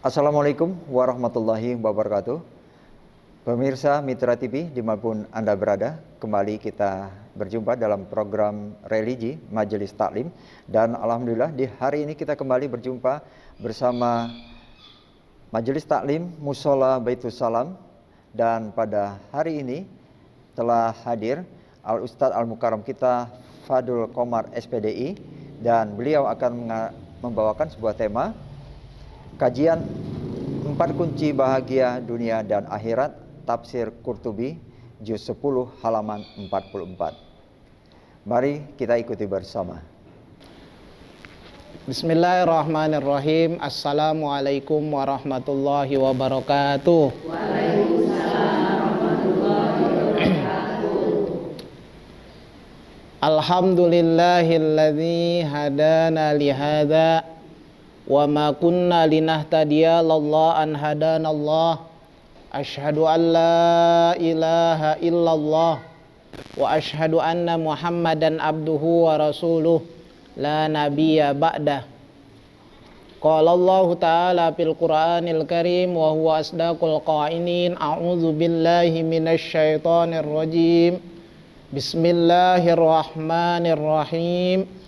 Assalamualaikum warahmatullahi wabarakatuh. Pemirsa Mitra TV dimanapun Anda berada, kembali kita berjumpa dalam program religi Majelis Taklim. Dan alhamdulillah di hari ini kita kembali berjumpa bersama Majelis Taklim Mushola Baitus Salam. Dan pada hari ini telah hadir Al-Ustadz Al-Mukarram kita Fadul Komar SPDI, dan beliau akan membawakan sebuah tema kajian 4 kunci bahagia dunia dan akhirat, tafsir Qurtubi juz 10 halaman 44. Mari kita ikuti bersama. Bismillahirrahmanirrahim. Assalamualaikum warahmatullahi wabarakatuh. Waalaikumsalam warahmatullahi wabarakatuh. Alhamdulillahilladzi hadana lihada wa ma kunna linahtadiya laula an hadanallah. Asyhadu an la ilaha illallah wa asyhadu anna Muhammadan abduhu wa rasuluh la nabiyya ba'dah. Qala Allah ta'ala fil Qur'anil Karim wa huwa asdaqul qailin. A'udzu billahi minasy syaithanir rajim. Bismillahirrahmanirrahim.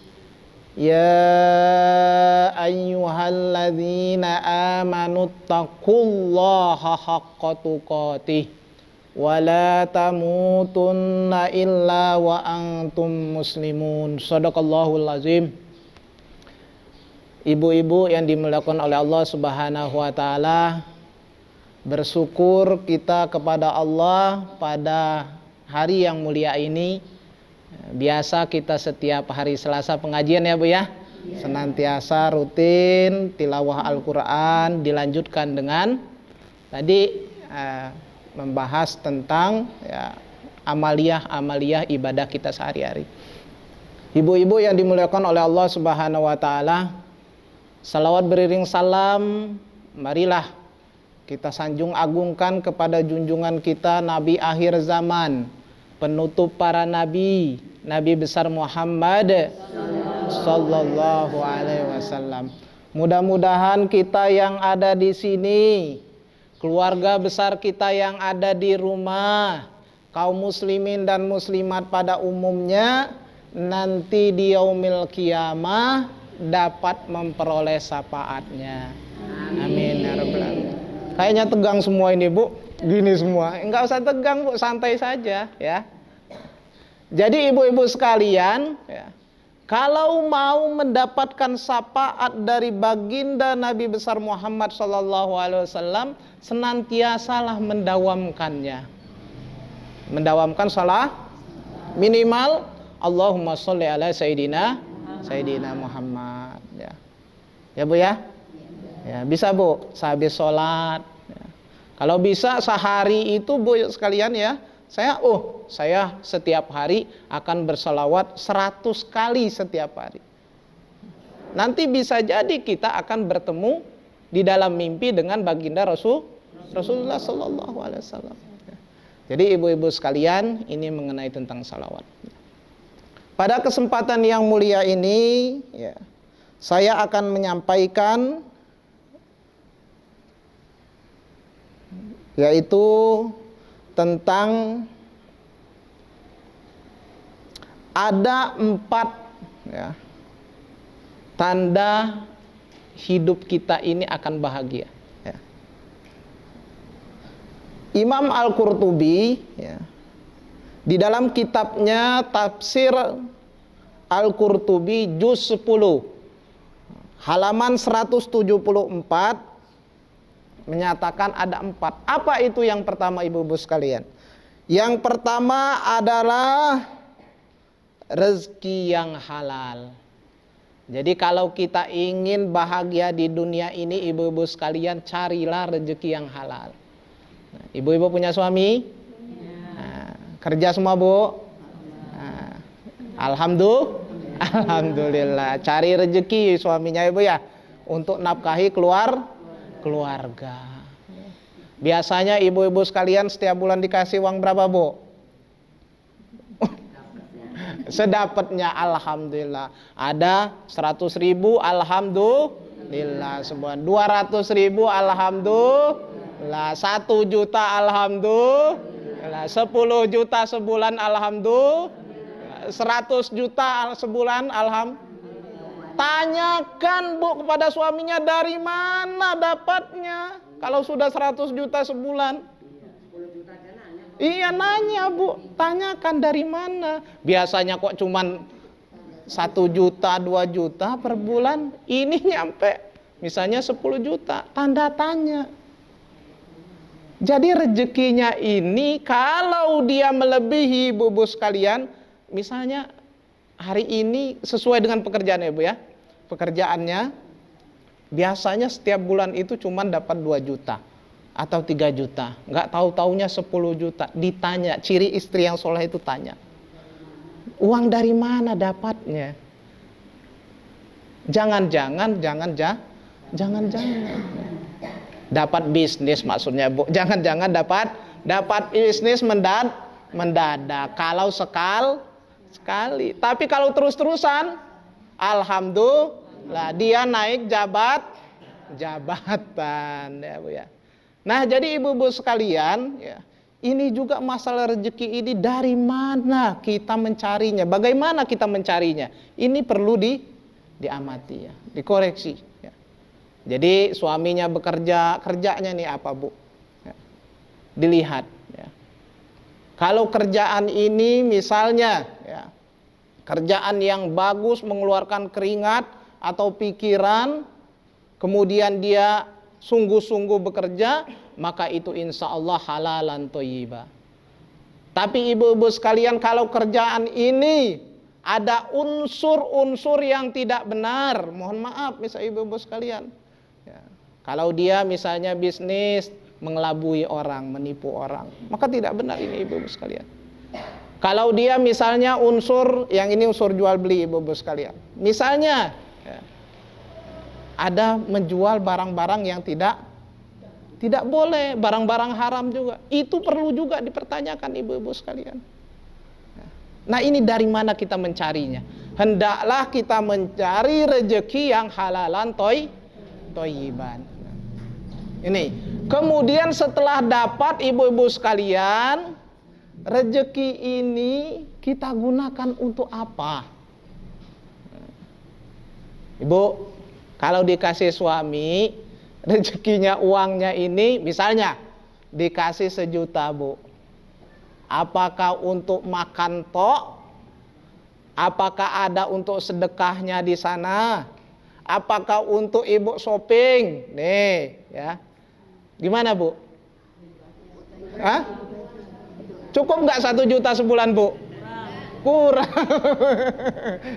Ya ayyuhalladzina amanu taqullaha haqqa tuqatih wa la tamutunna illa wa antum muslimun. Shadaqallahul azim. Ibu-ibu yang dimuliakan oleh Allah Subhanahu wa taala, bersyukur kita kepada Allah pada hari yang mulia ini. Biasa kita setiap hari Selasa pengajian ya Bu ya, senantiasa rutin tilawah Al-Quran, dilanjutkan dengan tadi membahas tentang ya, amaliyah ibadah kita sehari-hari. Ibu-ibu yang dimuliakan oleh Allah Subhanahu wa taala, salawat beriring salam marilah kita sanjung agungkan kepada junjungan kita Nabi akhir zaman, penutup para nabi, Nabi besar Muhammad sallallahu alaihi wasallam. Mudah-mudahan kita yang ada di sini, keluarga besar kita yang ada di rumah, kaum muslimin dan muslimat pada umumnya, nanti di yaumil qiyamah dapat memperoleh syafaatnya. Amin ya rabbal alamin. Kayaknya tegang semua ini Bu. Gini semua, enggak usah tegang Bu, santai saja ya. Jadi ibu-ibu sekalian ya, kalau mau mendapatkan syafaat dari baginda Nabi besar Muhammad sallallahu alaihi wasallam, senantiasalah mendawamkannya. Mendawamkan salah minimal Allahumma sholli ala Sayyidina Muhammad ya. Ya Bu ya? Ya, bisa Bu, sehabis sholat ya. Kalau bisa sehari itu Bu sekalian ya, saya setiap hari akan berselawat 100 kali setiap hari. Nanti bisa jadi kita akan bertemu di dalam mimpi dengan baginda Rasulullah sallallahu alaihi wasallam. Jadi ibu-ibu sekalian, ini mengenai tentang salawat. Pada kesempatan yang mulia ini ya, saya akan menyampaikan yaitu tentang ada 4 ya, tanda hidup kita ini akan bahagia ya. Imam Al-Qurtubi ya, di dalam kitabnya Tafsir Al-Qurtubi juz 10 halaman 174 menyatakan ada 4. Apa itu yang pertama ibu-ibu sekalian? Yang pertama adalah rezeki yang halal. Jadi kalau kita ingin bahagia di dunia ini ibu-ibu sekalian, carilah rezeki yang halal. Nah, ibu-ibu punya suami? Nah, kerja semua Bu? Nah, Alhamdulillah. Cari rezeki suaminya Ibu ya, untuk nafkahi keluarga. Biasanya ibu-ibu sekalian setiap bulan dikasih uang berapa Bu? Sedapatnya alhamdulillah. Ada 100.000 alhamdulillah. Alhamdulillah sebulan. 200.000 alhamdulillah. 1 juta alhamdulillah. 10 juta sebulan alhamdulillah. 100 juta sebulan alhamdulillah. Tanyakan Bu kepada suaminya dari mana dapatnya. Kalau sudah 100 juta sebulan. Iya nanya Bu, tanyakan dari mana. Biasanya kok cuman 1 juta, 2 juta per bulan. Ini nyampe misalnya 10 juta. Tanda tanya. Jadi rezekinya ini kalau dia melebihi ibu-ibu sekalian. Misalnya hari ini sesuai dengan pekerjaannya Bu ya. Pekerjaannya biasanya setiap bulan itu cuma dapat 2 juta atau 3 juta. Nggak tahu-taunya 10 juta. Ditanya, ciri istri yang soleh itu tanya. Uang dari mana dapatnya? Jangan-jangan. Dapat bisnis maksudnya Bu. Jangan-jangan dapat bisnis mendadak. Kalau sekali. Tapi kalau terus-terusan, alhamdulillah dia naik jabatan ya Bu ya. Nah, jadi ibu-ibu sekalian ya, ini juga masalah rezeki ini dari mana kita mencarinya? Bagaimana kita mencarinya? Ini perlu diamati ya, dikoreksi ya. Jadi suaminya bekerja, kerjanya nih apa Bu? Ya. Dilihat ya. Kalau kerjaan ini misalnya ya, kerjaan yang bagus mengeluarkan keringat atau pikiran, kemudian dia sungguh-sungguh bekerja, maka itu insya Allah halalan thayyibah. Tapi ibu-ibu sekalian, kalau kerjaan ini ada unsur-unsur yang tidak benar, mohon maaf misalnya ibu-ibu sekalian ya, kalau dia misalnya bisnis mengelabui orang, menipu orang, maka tidak benar ini ibu-ibu sekalian. Kalau dia misalnya unsur, yang ini unsur jual beli ibu-ibu sekalian, misalnya ya, ada menjual barang-barang yang tidak boleh, barang-barang haram juga. Itu perlu juga dipertanyakan ibu-ibu sekalian. Nah, ini dari mana kita mencarinya? Hendaklah kita mencari rezeki yang halalan thayyiban. Ini. Kemudian setelah dapat ibu-ibu sekalian, rezeki ini kita gunakan untuk apa? Ibu, kalau dikasih suami, rezekinya uangnya ini misalnya dikasih 1 juta Bu. Apakah untuk makan tok? Apakah ada untuk sedekahnya di sana? Apakah untuk ibu shopping? Nih ya. Gimana Bu? Hah? Cukup nggak 1 juta sebulan Bu? Kurang.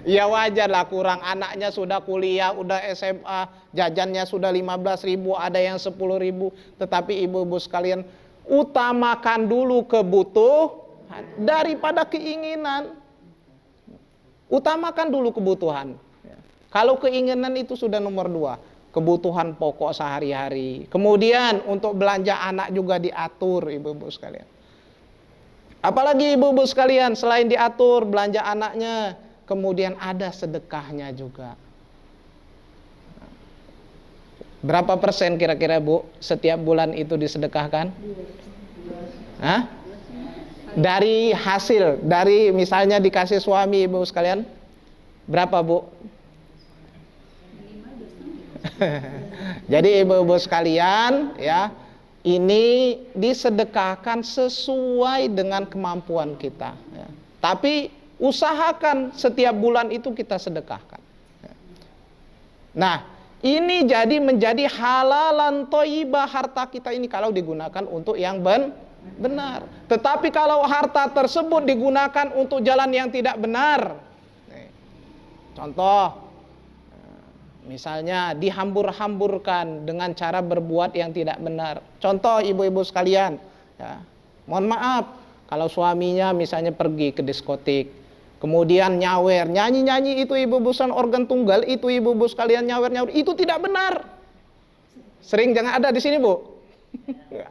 Ya wajar lah kurang. Anaknya sudah kuliah, udah SMA, jajannya sudah 15.000, ada yang 10.000. Tetapi ibu-ibu sekalian, utamakan dulu kebutuhan daripada keinginan. Utamakan dulu kebutuhan. Kalau keinginan itu sudah nomor 2, kebutuhan pokok sehari-hari. Kemudian untuk belanja anak juga diatur ibu-ibu sekalian. Apalagi ibu-ibu sekalian, selain diatur belanja anaknya, kemudian ada sedekahnya juga. Berapa persen kira-kira Bu setiap bulan itu disedekahkan? Hah? Dari hasil, dari misalnya dikasih suami ibu sekalian, berapa Bu? Jadi ibu-ibu sekalian ya, ini disedekahkan sesuai dengan kemampuan kita ya. Tapi usahakan setiap bulan itu kita sedekahkan ya. Nah, ini jadi menjadi halalan thayyibah harta kita ini kalau digunakan untuk yang benar. Tetapi kalau harta tersebut digunakan untuk jalan yang tidak benar, contoh misalnya dihambur-hamburkan dengan cara berbuat yang tidak benar. Contoh ibu-ibu sekalian ya, mohon maaf kalau suaminya misalnya pergi ke diskotik, kemudian nyawer, nyanyi-nyanyi itu ibu-ibu sekalian, organ tunggal itu ibu-ibu sekalian nyawer-nyawer, itu tidak benar. Sering jangan ada di sini Bu.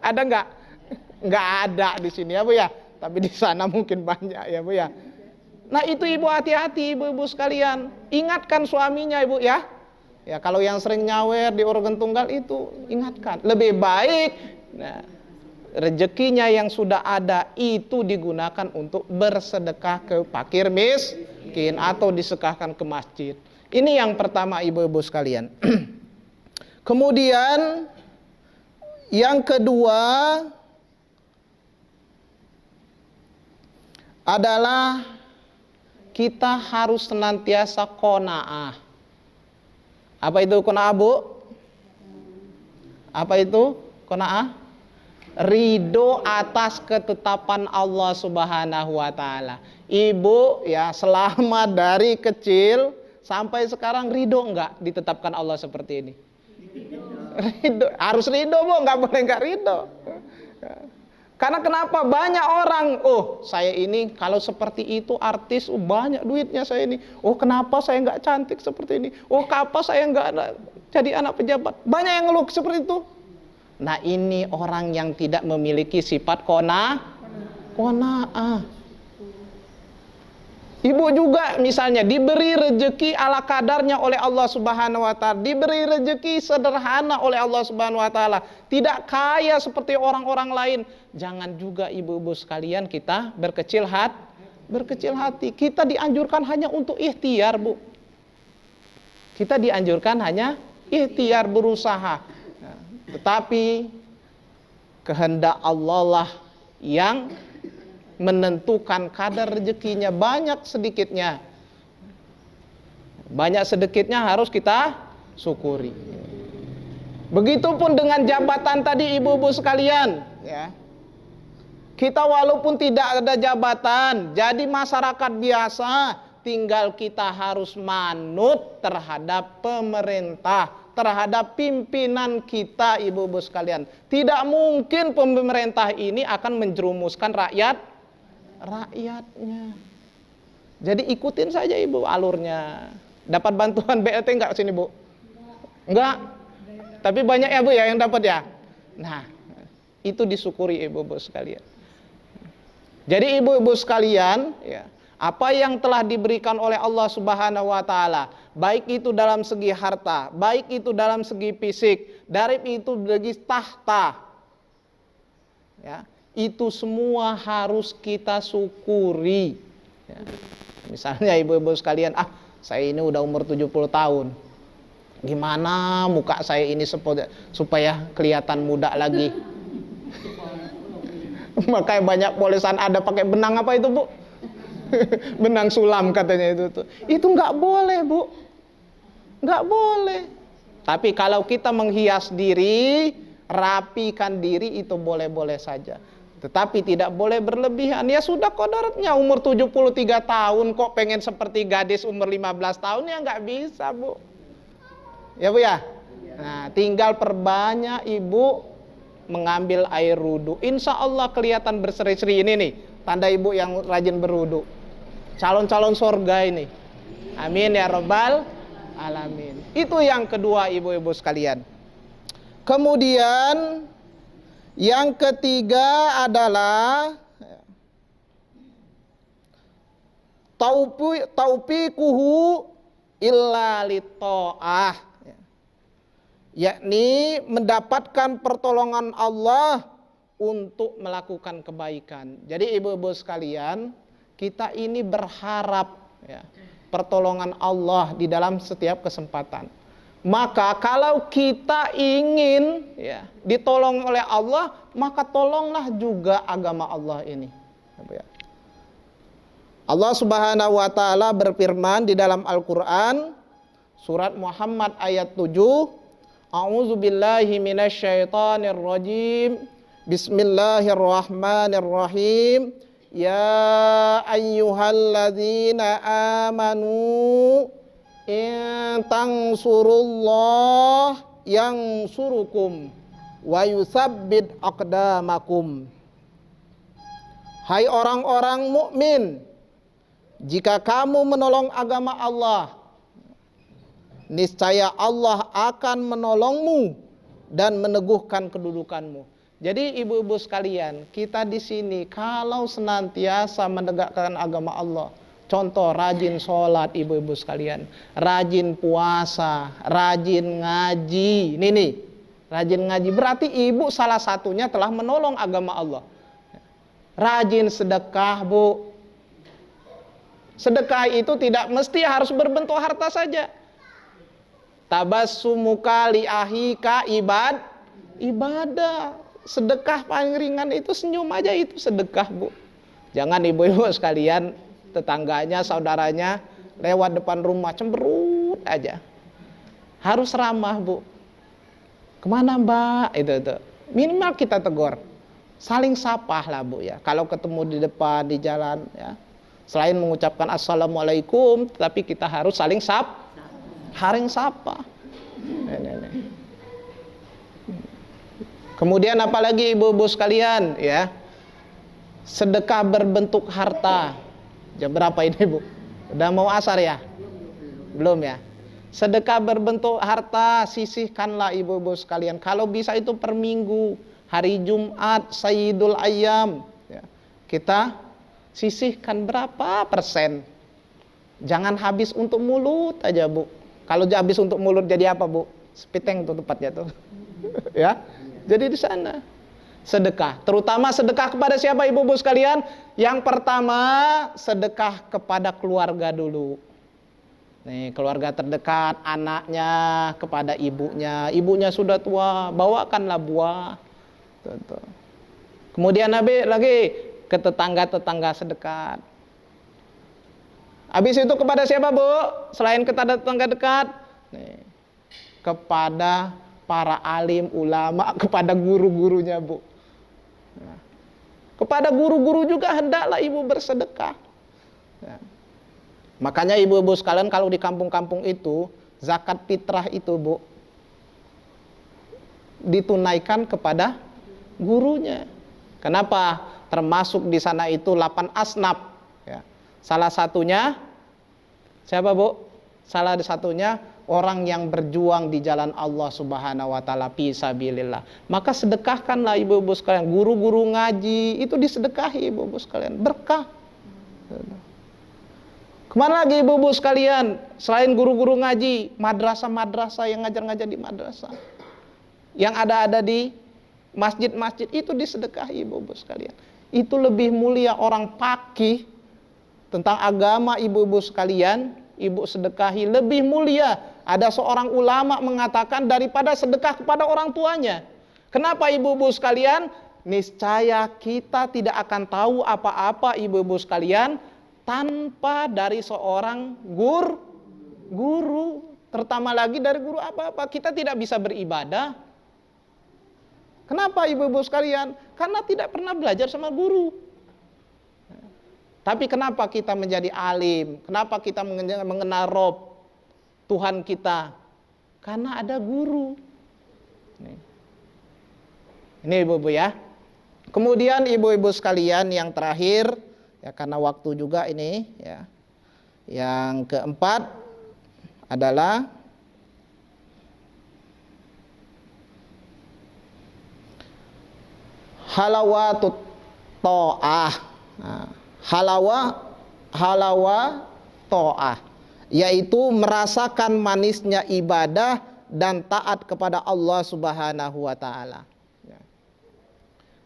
Ada nggak? Nggak ada di sini ya Bu ya. Tapi di sana mungkin banyak ya Bu ya. Nah itu ibu hati-hati ibu-ibu sekalian. Ingatkan suaminya ibu ya. Ya, kalau yang sering nyawer di organ tunggal itu ingatkan, lebih baik rezekinya yang sudah ada itu digunakan untuk bersedekah ke fakir miskin atau disedekahkan ke masjid. Ini yang pertama ibu-ibu sekalian. Kemudian yang kedua adalah kita harus senantiasa qanaah. Apa itu qanaah, Bu? Apa itu qanaah? Ridho atas ketetapan Allah Subhanahu wa taala. Ibu ya selama dari kecil sampai sekarang ridho enggak ditetapkan Allah seperti ini? Ridho, harus ridho, Bu, enggak boleh enggak ridho. Karena kenapa? Banyak orang, oh saya ini kalau seperti itu artis, banyak duitnya saya ini. Oh kenapa saya nggak cantik seperti ini? Oh kenapa saya nggak jadi anak pejabat? Banyak yang ngeluh seperti itu. Nah ini orang yang tidak memiliki sifat qanaah. Ibu juga misalnya diberi rezeki ala kadarnya oleh Allah Subhanahu wa taala, diberi rezeki sederhana oleh Allah Subhanahu wa taala, tidak kaya seperti orang-orang lain. Jangan juga ibu-ibu sekalian kita berkecil hati. Kita dianjurkan hanya untuk ikhtiar, Bu. Kita dianjurkan hanya ikhtiar, berusaha. Tetapi kehendak Allah lah yang menentukan kadar rezekinya, banyak sedikitnya harus kita syukuri. Begitupun dengan jabatan tadi ibu-ibu sekalian ya. Kita walaupun tidak ada jabatan, jadi masyarakat biasa, tinggal kita harus manut terhadap pemerintah, terhadap pimpinan kita ibu-ibu sekalian. Tidak mungkin pemerintah ini akan menjerumuskan rakyatnya. Jadi ikutin saja ibu alurnya. Dapat bantuan BLT enggak sini, Bu? Enggak. Tapi banyak ya, Bu, ya yang dapat ya. Nah, itu disyukuri ibu-ibu sekalian. Jadi ibu-ibu sekalian, ya, apa yang telah diberikan oleh Allah Subhanahu wa taala, baik itu dalam segi harta, baik itu dalam segi fisik, dari itu dari tahta. Ya, itu semua harus kita syukuri ya. Misalnya ibu-ibu sekalian, saya ini udah umur 70 tahun, gimana muka saya ini supaya kelihatan muda lagi. Makanya banyak polesan ada pakai benang apa itu, Bu? Benang sulam katanya itu nggak boleh, Bu, nggak boleh. Tapi kalau kita menghias diri, rapikan diri, itu boleh-boleh saja. Tetapi tidak boleh berlebihan. Ya sudah kodaratnya umur 73 tahun kok pengen seperti gadis umur 15 tahun, ya nggak bisa, Bu. Ya, Bu ya. Nah, tinggal perbanyak ibu mengambil air wudu. Insya Allah kelihatan berseri-seri ini nih, tanda ibu yang rajin berwudu. Calon-calon surga ini. Amin ya rabbal alamin. Itu yang kedua ibu-ibu sekalian. Kemudian yang ketiga adalah taufiquhu illa lita'ah, yakni mendapatkan pertolongan Allah untuk melakukan kebaikan. Jadi ibu-ibu sekalian, kita ini berharap ya, pertolongan Allah di dalam setiap kesempatan. Maka kalau kita ingin ya, ditolong oleh Allah, maka tolonglah juga agama Allah ini. Allah Subhanahu wa taala berfirman di dalam Al-Qur'an surat Muhammad ayat 7, A'udzubillahi minasyaitonir rajim. Bismillahirrahmanirrahim. Ya ayyuhalladzina amanu in tansurullah yansurukum wa yusabbit aqdamakum. Hai orang-orang mukmin, jika kamu menolong agama Allah, niscaya Allah akan menolongmu dan meneguhkan kedudukanmu. Jadi ibu-ibu sekalian, kita di sini kalau senantiasa menegakkan agama Allah, Contoh, rajin sholat ibu-ibu sekalian, rajin puasa, rajin ngaji. Nih, rajin ngaji berarti ibu salah satunya telah menolong agama Allah. Rajin sedekah, Bu. Sedekah itu tidak mesti harus berbentuk harta saja. Tabassumuka li ahika ibadah. Sedekah paling ringan itu senyum aja, itu sedekah, Bu. Jangan ibu-ibu sekalian, tetangganya, saudaranya lewat depan rumah cemberut aja. Harus ramah, Bu. Kemana, Mbak? Itu. Minimal kita tegur. Saling sapah lah, Bu, ya. Kalau ketemu di depan, di jalan, ya. Selain mengucapkan assalamualaikum, tapi kita harus saling sapa. Nih. Kemudian apalagi ibu-ibu sekalian, ya. Sedekah berbentuk harta. Jam berapa ini, Bu? Udah mau asar ya? Belum ya? Sedekah berbentuk harta, sisihkanlah ibu-ibu sekalian. Kalau bisa itu per minggu, hari Jumat, Sayyidul Ayyam, ya. Kita sisihkan berapa persen. Jangan habis untuk mulut aja, Bu. Kalau habis untuk mulut jadi apa, Bu? Spiteng tuh tempatnya tuh. Ya. Jadi di sana. Sedekah, terutama sedekah kepada siapa ibu-ibu sekalian? Yang pertama, sedekah kepada keluarga dulu. Nih, keluarga terdekat, anaknya kepada ibunya. Ibunya sudah tua, bawakanlah buah. Tuh. Kemudian Nabi lagi ke tetangga-tetangga sedekat. Habis itu kepada siapa, Bu? Selain ke tetangga dekat, nih, kepada para alim, ulama, kepada guru-gurunya, Bu. Nah, kepada guru-guru juga hendaklah ibu bersedekah. Ya. Makanya ibu-ibu sekalian, kalau di kampung-kampung itu zakat fitrah itu, Bu, ditunaikan kepada gurunya. Kenapa? Termasuk di sana itu 8 asnaf. Ya. Salah satunya siapa, Bu? Salah satunya orang yang berjuang di jalan Allah Subhanahu wa taala fi sabilillah. Maka sedekahkanlah ibu-ibu sekalian. Guru-guru ngaji itu disedekahi ibu-ibu sekalian, berkah. Kemana lagi ibu-ibu sekalian? Selain guru-guru ngaji, madrasah-madrasah yang ngajar-ngajar di madrasah, yang ada di masjid-masjid, itu disedekahi ibu-ibu sekalian. Itu lebih mulia orang faqih tentang agama ibu-ibu sekalian. Ibu sedekahi lebih mulia. Ada seorang ulama mengatakan daripada sedekah kepada orang tuanya. Kenapa ibu-ibu sekalian? Niscaya kita tidak akan tahu apa-apa ibu-ibu sekalian tanpa dari seorang guru. Terutama lagi dari guru apa-apa. Kita tidak bisa beribadah. Kenapa ibu-ibu sekalian? Karena tidak pernah belajar sama guru. Tapi kenapa kita menjadi alim? Kenapa kita mengenal Rob, Tuhan kita? Karena ada guru. Ini ibu-ibu ya. Kemudian ibu-ibu sekalian yang terakhir, ya karena waktu juga ini, ya. Yang keempat adalah halawatut ta'ah. Nah, halawa ta'ah, yaitu merasakan manisnya ibadah dan taat kepada Allah Subhanahu wa taala.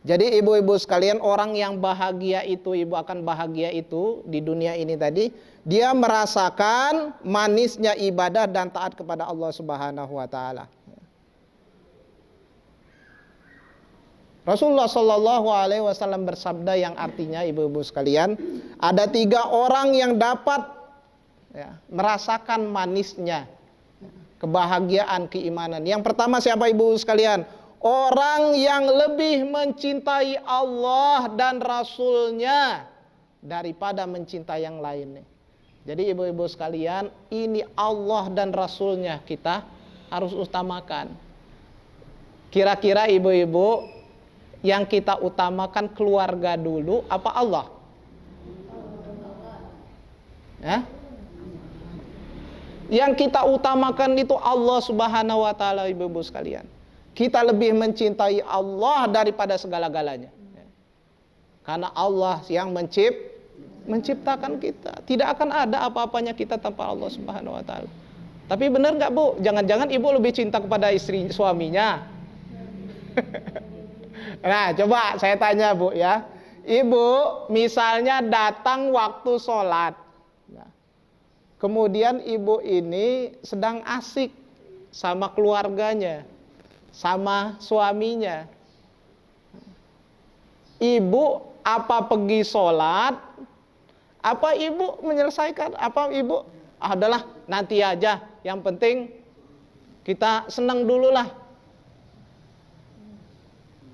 Jadi ibu-ibu sekalian, orang yang bahagia itu, ibu akan bahagia itu di dunia ini tadi, dia merasakan manisnya ibadah dan taat kepada Allah Subhanahu wa taala. Rasulullah Shallallahu Alaihi Wasallam bersabda yang artinya ibu-ibu sekalian, ada 3 orang yang dapat merasakan manisnya kebahagiaan keimanan. Yang pertama siapa ibu sekalian? Orang yang lebih mencintai Allah dan Rasulnya daripada mencintai yang lainnya. Jadi ibu-ibu sekalian, ini Allah dan Rasulnya kita harus utamakan. Kira-kira ibu-ibu, yang kita utamakan keluarga dulu apa Allah? Ya? Yang kita utamakan itu Allah Subhanahu wa taala ibu-ibu sekalian. Kita lebih mencintai Allah daripada segala-galanya. Karena Allah yang menciptakan kita. Tidak akan ada apa-apanya kita tanpa Allah Subhanahu wa taala. Tapi benar nggak Bu? Jangan-jangan ibu lebih cinta kepada istri suaminya? Nah, coba saya tanya Bu ya. Ibu misalnya datang waktu sholat. Kemudian ibu ini sedang asik sama keluarganya, sama suaminya. Ibu apa pergi sholat? Apa ibu menyelesaikan? Apa ibu adalah nanti aja, yang penting kita senang dulu lah.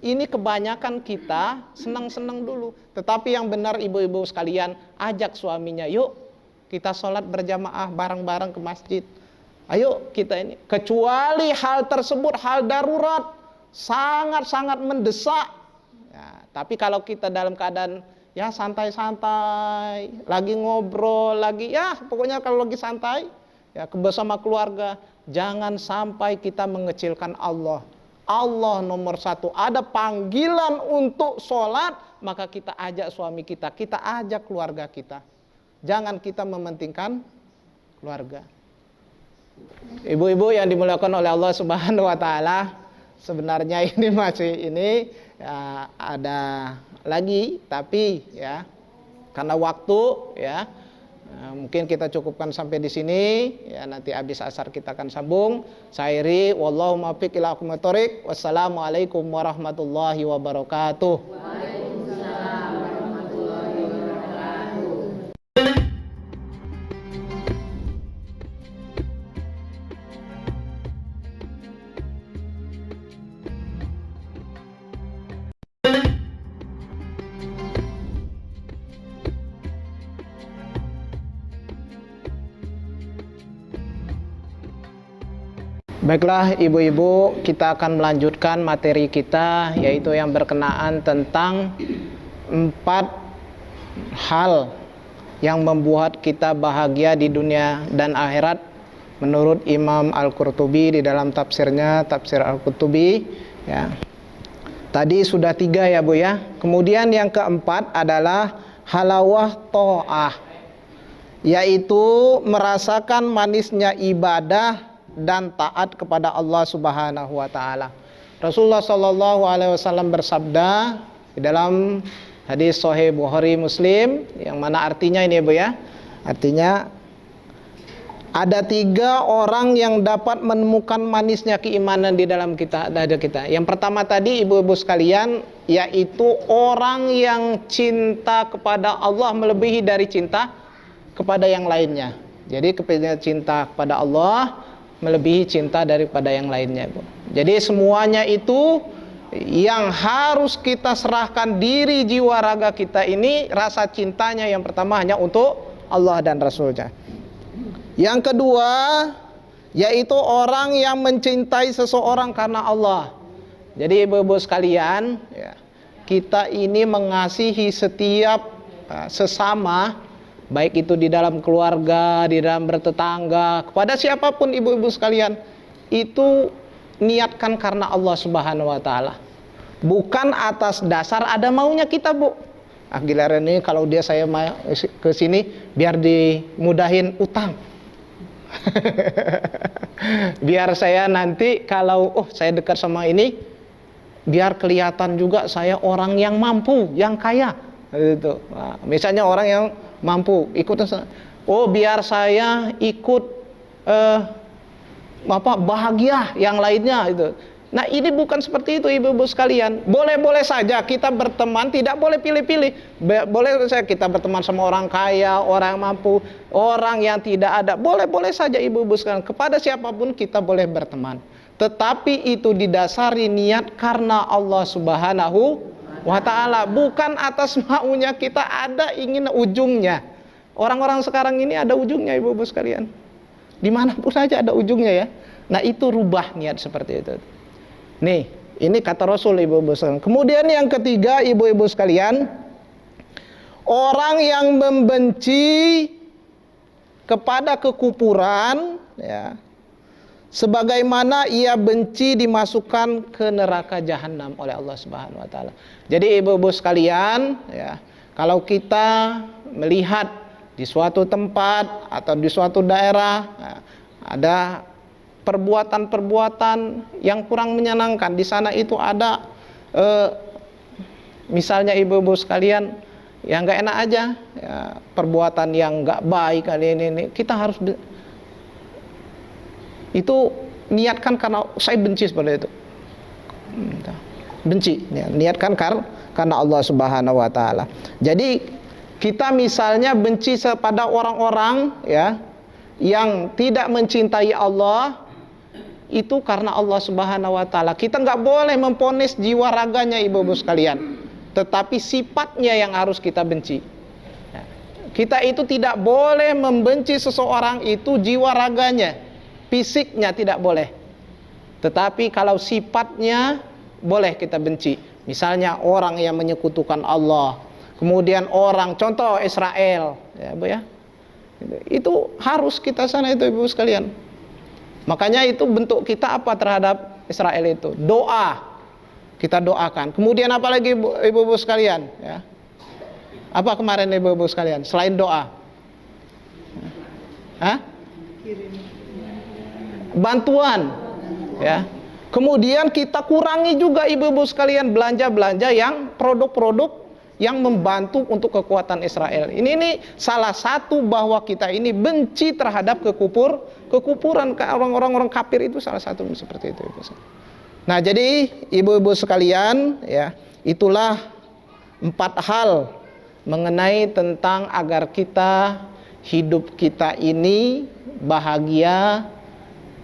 Ini kebanyakan kita senang-senang dulu. Tetapi yang benar ibu-ibu sekalian, ajak suaminya, yuk kita sholat berjamaah bareng-bareng ke masjid. Ayo kita ini. Kecuali hal tersebut hal darurat, sangat-sangat mendesak. Ya, tapi kalau kita dalam keadaan ya santai-santai, lagi ngobrol, lagi ya pokoknya kalau lagi santai, ya bersama keluarga, jangan sampai kita mengecilkan Allah. Allah nomor satu. Ada panggilan untuk sholat, maka kita ajak suami kita ajak keluarga kita. Jangan kita mementingkan keluarga. Ibu-ibu yang dimuliakan oleh Allah Subhanahu wa taala, sebenarnya ini masih ya, ada lagi, tapi ya karena waktu ya mungkin kita cukupkan sampai di sini ya, nanti habis asar kita akan sambung. Sairi wallahu muwaffiq ila aqwamit thoriq. Wassalamualaikum warahmatullahi wabarakatuh. Waalaikumsalam warahmatullahi wabarakatuh. Baiklah ibu-ibu, kita akan melanjutkan materi kita, yaitu yang berkenaan tentang 4 hal yang membuat kita bahagia di dunia dan akhirat menurut Imam Al-Qurtubi di dalam tafsirnya, Tafsir Al-Qurtubi ya. Tadi sudah 3 ya Bu ya. Kemudian yang keempat adalah halawah ta'ah, yaitu merasakan manisnya ibadah dan taat kepada Allah Subhanahu wa taala. Rasulullah sallallahu alaihi wasallam bersabda di dalam hadis sahih Bukhari Muslim, yang mana artinya ini Bu ya. Artinya ada 3 orang yang dapat menemukan manisnya keimanan di dalam dada kita. Yang pertama tadi ibu-ibu sekalian, yaitu orang yang cinta kepada Allah melebihi dari cinta kepada yang lainnya. Jadi cinta kepada Allah melebihi cinta daripada yang lainnya, Bu. Jadi semuanya itu yang harus kita serahkan diri, jiwa raga kita ini, rasa cintanya yang pertama hanya untuk Allah dan Rasulnya. Yang kedua, yaitu orang yang mencintai seseorang karena Allah. Jadi ibu-ibu sekalian, ya, kita ini mengasihi setiap sesama, baik itu di dalam keluarga, di dalam bertetangga, kepada siapapun ibu-ibu sekalian, itu niatkan karena Allah Subhanahu wa taala. Bukan atas dasar ada maunya kita, Bu. Giliran ini kalau dia saya ke sini biar dimudahin utang. Biar saya nanti kalau saya dekat sama ini biar kelihatan juga saya orang yang mampu, yang kaya. Gitu. Nah, misalnya orang yang mampu ikut, biar saya ikut bahagia yang lainnya itu. Nah, ini bukan seperti itu ibu-ibu sekalian. Boleh-boleh saja kita berteman, tidak boleh pilih-pilih. Boleh saja kita berteman sama orang kaya, orang mampu, orang yang tidak ada. Boleh-boleh saja ibu-ibu sekalian. Kepada siapapun kita boleh berteman. Tetapi itu didasari niat karena Allah Subhanahu wa ta'ala, bukan atas maunya kita, ada ingin ujungnya. Orang-orang sekarang ini ada ujungnya ibu-ibu sekalian, dimanapun saja ada ujungnya ya. Nah, itu rubah niat seperti itu. Nih, ini kata Rasul ibu-ibu sekalian. Kemudian yang ketiga ibu-ibu sekalian, orang yang membenci kepada kekufuran ya, sebagaimana ia benci dimasukkan ke neraka jahanam oleh Allah Subhanahu wa taala. Jadi ibu-ibu sekalian, ya, kalau kita melihat di suatu tempat atau di suatu daerah ada perbuatan-perbuatan yang kurang menyenangkan, di sana itu ada misalnya ibu-ibu sekalian yang nggak enak aja, ya, perbuatan yang nggak baik kali ini, kita harus itu niatkan karena saya benci seperti itu, benci, ya, niatkan karena Allah Subhanahu Wa Taala. Jadi kita misalnya benci kepada orang-orang ya yang tidak mencintai Allah, itu karena Allah Subhanahu Wa Taala. Kita nggak boleh memponis jiwa raganya ibu-ibu sekalian, tetapi sifatnya yang harus kita benci. Kita itu tidak boleh membenci seseorang itu jiwa raganya, fisiknya tidak boleh. Tetapi kalau sifatnya boleh kita benci. Misalnya orang yang menyekutukan Allah, kemudian orang, contoh Israel, ya Bu ya, itu harus kita sana itu ibu sekalian. Makanya itu bentuk kita apa terhadap Israel itu? Doa. Kita doakan. Kemudian apa lagi ibu-ibu sekalian? Ya. Apa kemarin ibu-ibu sekalian? Selain doa. Hah? Bantuan. Ya. Kemudian kita kurangi juga ibu-ibu sekalian belanja-belanja yang produk-produk yang membantu untuk kekuatan Israel. Ini salah satu bahwa kita ini benci terhadap kekufuran orang-orang kafir, itu salah satu seperti itu. Nah, jadi ibu-ibu sekalian, ya, itulah 4 hal mengenai tentang agar hidup kita ini bahagia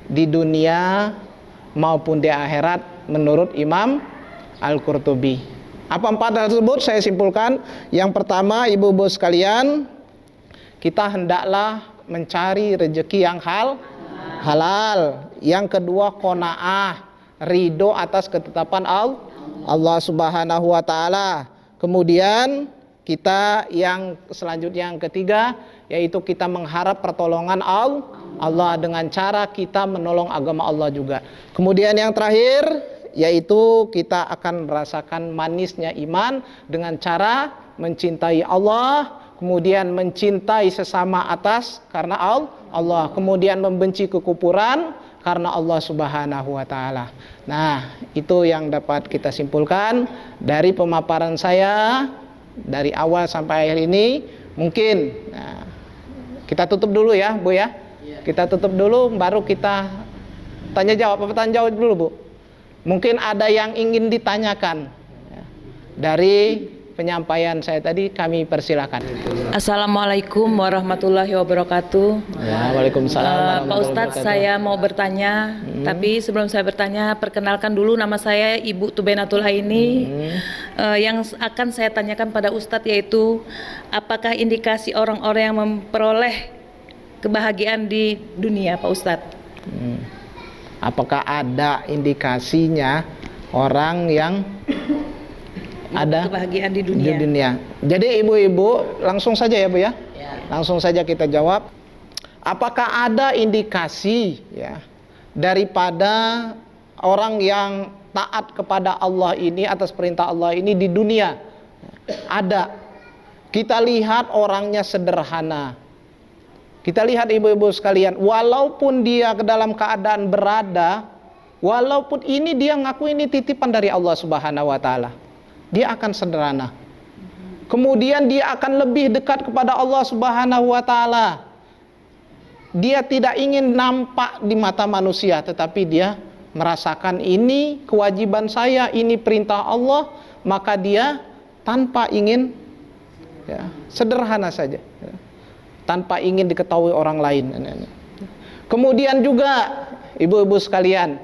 di dunia maupun di akhirat menurut Imam Al-Qurtubi. Apa 4 hal tersebut? Saya simpulkan. Yang pertama, ibu-ibu sekalian, kita hendaklah mencari rezeki yang halal. Yang kedua, qanaah, ridho atas ketetapan Allah Subhanahu Wa Taala. Kemudian kita yang selanjutnya, yang ketiga, yaitu kita mengharap pertolongan Allah dengan cara kita menolong agama Allah juga. Kemudian yang terakhir, yaitu kita akan merasakan manisnya iman dengan cara mencintai Allah, kemudian mencintai sesama atas karena Allah, kemudian membenci kekufuran karena Allah Subhanahu Wa Taala. Nah, itu yang dapat kita simpulkan dari pemaparan saya dari awal sampai akhir ini. Mungkin kita tutup dulu ya Bu ya. Kita tutup dulu, baru kita tanya jawab. Tanya jawab dulu Bu. Mungkin ada yang ingin ditanyakan dari penyampaian saya tadi, kami persilakan. Assalamualaikum warahmatullahi wabarakatuh. Ya, waalaikumsalam. Pak Ustadz, saya mau bertanya, tapi sebelum saya bertanya, perkenalkan dulu, nama saya Ibu Tubenatul Haini. Yang akan saya tanyakan pada Ustadz yaitu, apakah indikasi orang-orang yang memperoleh kebahagiaan di dunia, Pak Ustadz? Apakah ada indikasinya orang yang ada kebahagiaan di dunia? Jadi ibu-ibu langsung saja ya Bu ya. Langsung saja kita jawab. Apakah ada indikasi ya daripada orang yang taat kepada Allah ini, atas perintah Allah ini di dunia? Ada. Kita lihat orangnya sederhana. Kita lihat ibu-ibu sekalian, walaupun dia ke dalam keadaan berada, walaupun ini dia ngaku ini titipan dari Allah Subhanahu Wa Taala, dia akan sederhana. Kemudian dia akan lebih dekat kepada Allah Subhanahu Wa Taala. Dia tidak ingin nampak di mata manusia, tetapi dia merasakan ini kewajiban saya, ini perintah Allah, maka dia tanpa ingin, ya, sederhana saja, ya, tanpa ingin diketahui orang lain. Kemudian juga ibu-ibu sekalian,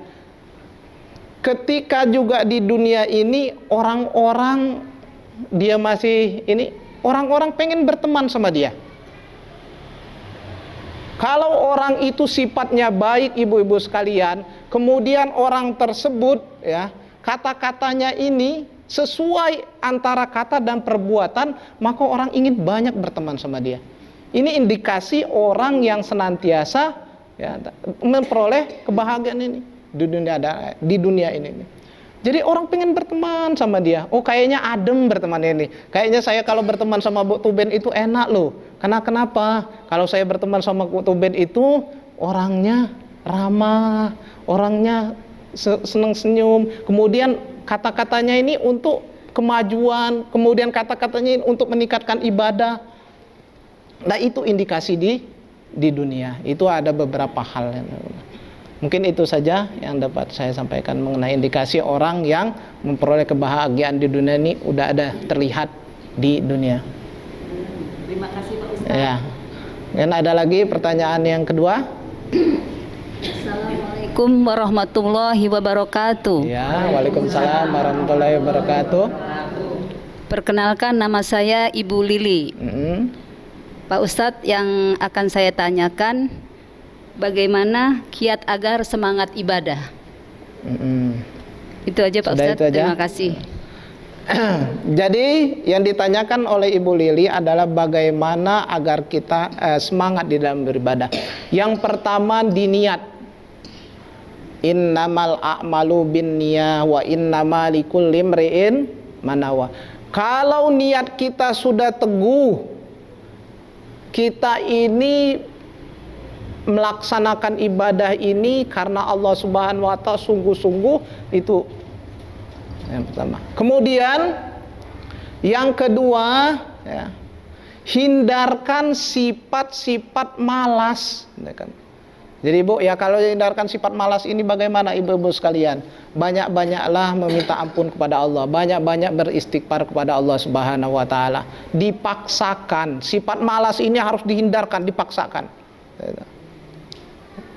ketika juga di dunia ini orang-orang dia masih ini, orang-orang pengen berteman sama dia. Kalau orang itu sifatnya baik ibu-ibu sekalian, kemudian orang tersebut ya kata-katanya ini sesuai antara kata dan perbuatan, maka orang ingin banyak berteman sama dia. Ini indikasi orang yang senantiasa ya, memperoleh kebahagiaan ini di dunia ini. Jadi orang pengen berteman sama dia. Oh, kayaknya adem berteman ini. Kayaknya saya kalau berteman sama Bu Tuben itu enak loh. Karena kenapa? Kalau saya berteman sama Bu Tuben itu orangnya ramah, orangnya senang senyum. Kemudian kata-katanya ini untuk kemajuan, kemudian kata-katanya ini untuk meningkatkan ibadah. Nah, itu indikasi di dunia. Itu ada beberapa hal. Mungkin itu saja yang dapat saya sampaikan mengenai indikasi orang yang memperoleh kebahagiaan di dunia ini udah ada terlihat di dunia. Terima kasih Pak Ustaz. Ya. Dan ada lagi pertanyaan yang kedua. Assalamualaikum warahmatullahi wabarakatuh. Ya, waalaikumsalam warahmatullahi wabarakatuh. Perkenalkan, nama saya Ibu Lili. Pak Ustadz, yang akan saya tanyakan, bagaimana kiat agar semangat ibadah? Itu aja Pak Sudah Ustadz, itu aja? terima kasih. Jadi yang ditanyakan oleh Ibu Lili adalah bagaimana agar kita semangat di dalam beribadah. Yang pertama, diniat. Innamal a'malu binniyah wa innama likulli imri'in manawa. Kalau niat kita sudah teguh, kita ini melaksanakan ibadah ini karena Allah Subhanahu wa ta'ala sungguh-sungguh, itu yang pertama. Kemudian yang kedua, ya, hindarkan sifat-sifat malas. Jadi Bu, ya kalau hindarkan sifat malas ini bagaimana ibu-ibu sekalian? Banyak-banyaklah meminta ampun kepada Allah, banyak-banyak beristighfar kepada Allah Subhanahu wa ta'ala. Dipaksakan, sifat malas ini harus dihindarkan, dipaksakan.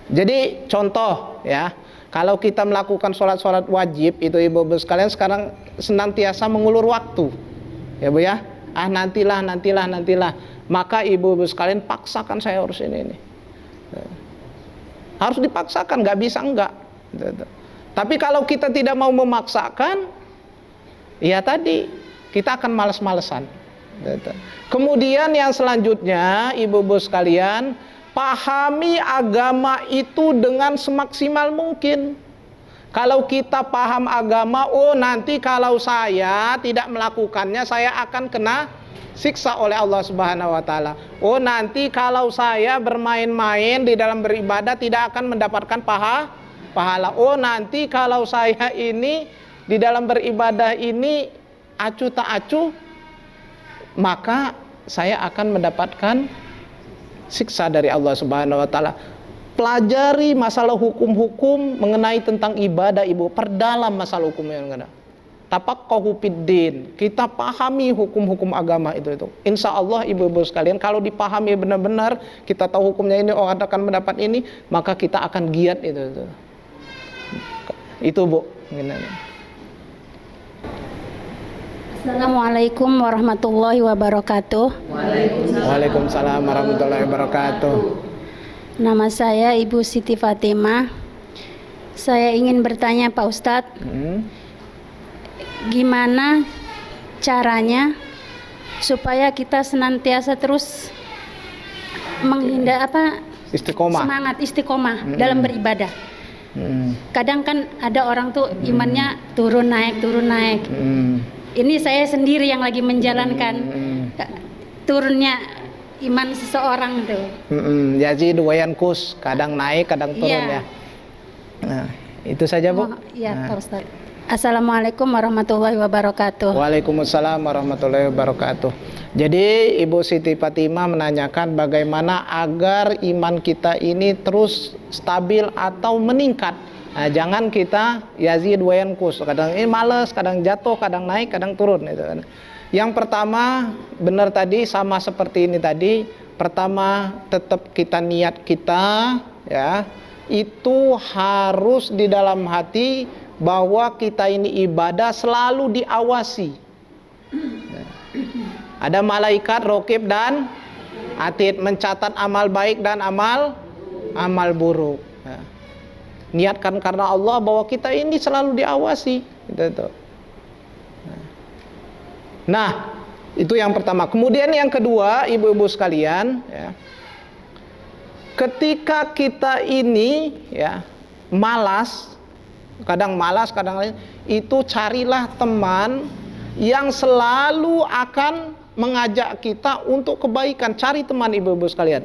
Jadi contoh ya, kalau kita melakukan sholat-sholat wajib itu ibu-ibu sekalian sekarang senantiasa mengulur waktu, ya Bu ya. Nantilah. Maka ibu-ibu sekalian paksakan, saya harus ini. Harus dipaksakan, nggak bisa enggak. Tapi kalau kita tidak mau memaksakan, ya tadi kita akan malas-malesan. Kemudian yang selanjutnya, ibu-ibu sekalian, pahami agama itu dengan semaksimal mungkin. Kalau kita paham agama, oh nanti kalau saya tidak melakukannya, saya akan kena siksa oleh Allah Subhanahu wa ta'ala. Oh nanti kalau saya bermain-main di dalam beribadah tidak akan mendapatkan pahala. Oh nanti kalau saya ini di dalam beribadah ini acuh tak acuh, maka saya akan mendapatkan siksa dari Allah Subhanahu wa ta'ala. Pelajari masalah hukum-hukum mengenai tentang ibadah, ibu. Perdalam masalah hukum yang ada. Tafaqahu fiddin. Kita pahami hukum-hukum agama itu. Insya Allah ibu-ibu sekalian, kalau dipahami benar-benar, kita tahu hukumnya ini, oh akan mendapat ini, maka kita akan giat itu. Itu Bu. Assalamualaikum warahmatullahi wabarakatuh. Waalaikumsalam warahmatullahi wabarakatuh. Nama saya Ibu Siti Fatimah. Saya ingin bertanya Pak Ustadz, gimana caranya supaya kita senantiasa terus menghindar semangat istiqomah dalam beribadah. Kadang kan ada orang tuh imannya turun naik. Ini saya sendiri yang lagi menjalankan turunnya iman seseorang tuh. Yazid wa yanqus, kadang naik kadang turun ya. Nah, itu saja Bu. Iya Pak Ustadz. Assalamualaikum warahmatullahi wabarakatuh. Waalaikumsalam warahmatullahi wabarakatuh. Jadi Ibu Siti Fatimah menanyakan bagaimana agar iman kita ini terus stabil atau meningkat. Nah, jangan kita yazid wa yanqus, kadang ini malas, kadang jatuh, kadang naik, kadang turun itu kan. Yang pertama benar tadi, sama seperti ini tadi. Pertama, tetap kita niat kita ya, itu harus di dalam hati bahwa kita ini ibadah selalu diawasi. Ada malaikat raqib dan atid mencatat amal baik dan amal buruk. Niatkan karena Allah bahwa kita ini selalu diawasi. Nah, itu yang pertama. Kemudian yang kedua, ibu-ibu sekalian, ya, ketika kita ini ya malas, kadang malas, kadang lain, itu carilah teman yang selalu akan mengajak kita untuk kebaikan. Cari teman ibu-ibu sekalian.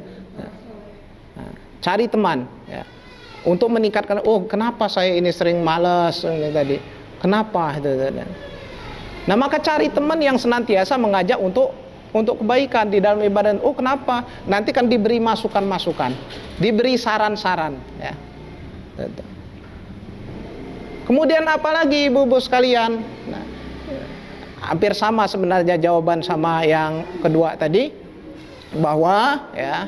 Cari teman ya. Untuk meningkatkan, oh kenapa saya ini sering malas ini tadi. Kenapa itu. Nah, maka cari teman yang senantiasa mengajak untuk kebaikan di dalam ibadah. Oh, kenapa? Nanti kan diberi masukan-masukan, diberi saran-saran ya. Kemudian apalagi ibu-ibu sekalian? Nah, hampir sama sebenarnya jawaban sama yang kedua tadi, bahwa ya,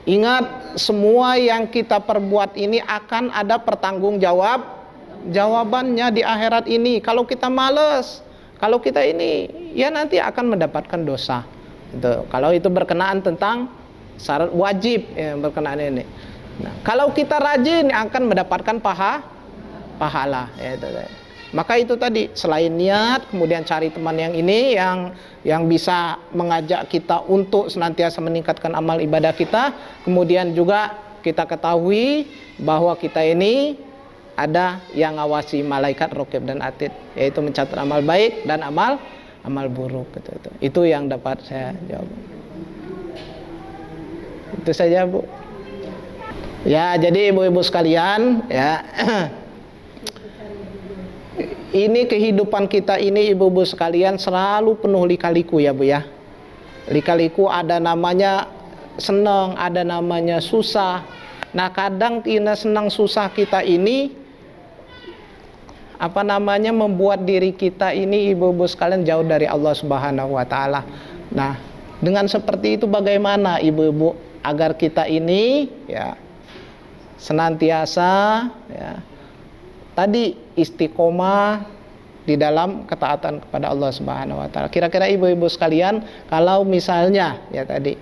ingat semua yang kita perbuat ini akan ada jawabannya di akhirat ini. Kalau kita malas, kalau kita ini, ya nanti akan mendapatkan dosa. Itu. Kalau itu berkenaan tentang syarat wajib ya, berkenaan ini. Nah, kalau kita rajin akan mendapatkan pahala. Ya, itu. Maka itu tadi, selain niat, kemudian cari teman yang ini yang bisa mengajak kita untuk senantiasa meningkatkan amal ibadah kita. Kemudian juga kita ketahui bahwa kita ini ada yang ngawasi malaikat raqib dan atid, yaitu mencatat amal baik dan amal buruk. Itu yang dapat saya jawab. Itu saja, Bu. Ya, jadi ibu-ibu sekalian, ya. Ini kehidupan kita ini ibu-ibu sekalian selalu penuh lika-liku ya, Bu ya. Lika-liku, ada namanya senang, ada namanya susah. Nah, kadang senang susah kita ini membuat diri kita ini ibu-ibu sekalian jauh dari Allah Subhanahu wa taala. Nah, dengan seperti itu bagaimana ibu-ibu agar kita ini ya senantiasa ya tadi istiqomah di dalam ketaatan kepada Allah Subhanahu wa taala. Kira-kira ibu-ibu sekalian, kalau misalnya ya tadi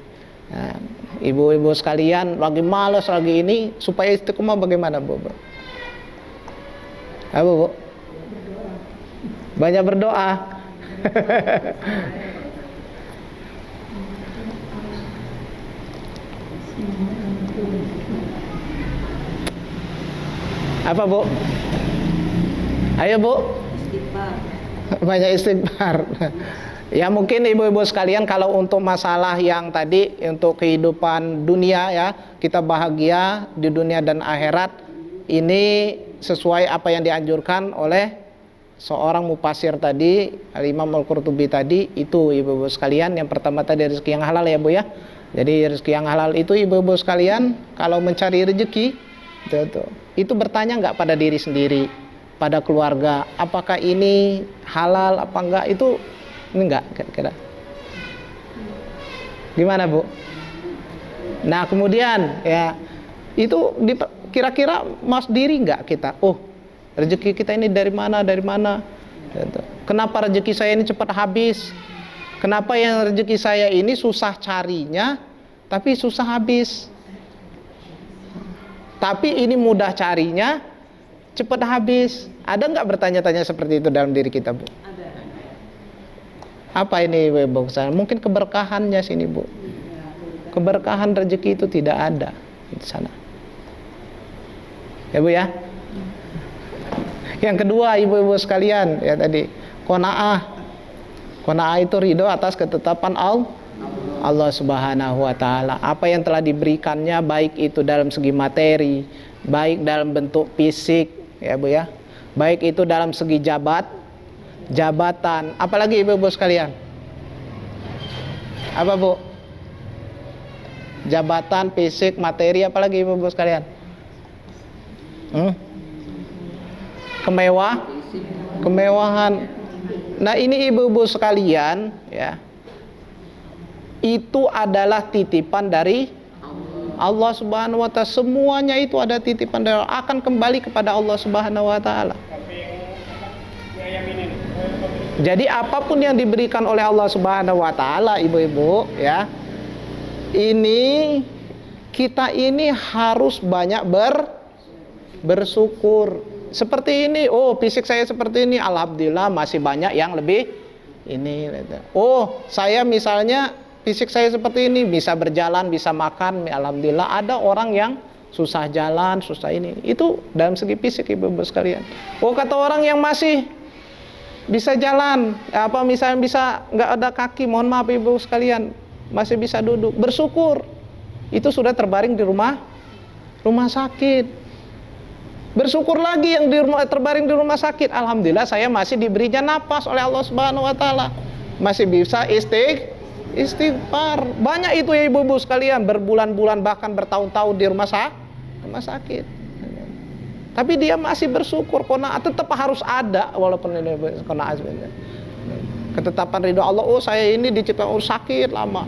ibu-ibu sekalian lagi malas lagi ini, supaya istiqomah bagaimana, Bu? Apa, Bu? Banyak berdoa. Apa, Bu? Ayo, Bu. Istighfar. Banyak istighfar. Ya, mungkin ibu-ibu sekalian kalau untuk masalah yang tadi, untuk kehidupan dunia ya, kita bahagia di dunia dan akhirat, ini sesuai apa yang dianjurkan oleh seorang mufasir tadi, Al-Imam Al-Qurtubi tadi, itu ibu-ibu sekalian. Yang pertama tadi rezeki yang halal ya, Bu ya. Jadi rezeki yang halal itu ibu-ibu sekalian, kalau mencari rezeki itu bertanya nggak pada diri sendiri, pada keluarga, apakah ini halal apa enggak, itu enggak kira-kira. Gimana, Bu? Nah, kemudian ya itu kira-kira mas diri enggak kita? Oh, rezeki kita ini dari mana? Kenapa rezeki saya ini cepat habis? Kenapa yang rezeki saya ini susah carinya tapi susah habis? Tapi ini mudah carinya, cepat habis. Ada nggak bertanya-tanya seperti itu dalam diri kita, Bu? Ada. Apa ini, Bu? Mungkin keberkahannya sini, Bu. Keberkahan rezeki itu tidak ada di sana. Ya, Bu ya. Yang kedua, ibu-ibu sekalian, ya tadi qanaah. Qanaah itu ridho atas ketetapan Allah Subhanahu wa taala. Apa yang telah diberikannya, baik itu dalam segi materi, baik dalam bentuk fisik, ya Bu ya. Baik itu dalam segi jabatan. Apalagi ibu-ibu sekalian? Apa, Bu? Jabatan, fisik, materi, apalagi ibu-ibu sekalian? Kemewahan. Nah, ini ibu-ibu sekalian, ya. Itu adalah titipan dari Allah Subhanahu wa taala. Semuanya itu ada titipan dari Allah, akan kembali kepada Allah Subhanahu wa taala. Jadi apapun yang diberikan oleh Allah Subhanahu wa taala, ibu-ibu, ya. Ini kita ini harus banyak bersyukur. Seperti ini, oh fisik saya seperti ini, alhamdulillah masih banyak yang lebih ini. Oh, saya misalnya fisik saya seperti ini, bisa berjalan, bisa makan, alhamdulillah ada orang yang susah jalan, susah ini. Itu dalam segi fisik ibu-ibu sekalian. Oh, kata orang yang masih bisa jalan, misalnya bisa nggak ada kaki, mohon maaf ibu sekalian, masih bisa duduk, bersyukur. Itu sudah terbaring di rumah sakit. Bersyukur lagi yang terbaring di rumah sakit. Alhamdulillah saya masih diberinya napas oleh Allah Subhanahu wa taala. Masih bisa istighfar. Banyak itu ya ibu-ibu sekalian, berbulan-bulan bahkan bertahun-tahun di rumah sakit. Tapi dia masih bersyukur, qanaat tetap harus ada walaupun ini qanaat. Ketetapan ridho Allah, oh saya ini diciptakan sakit lama.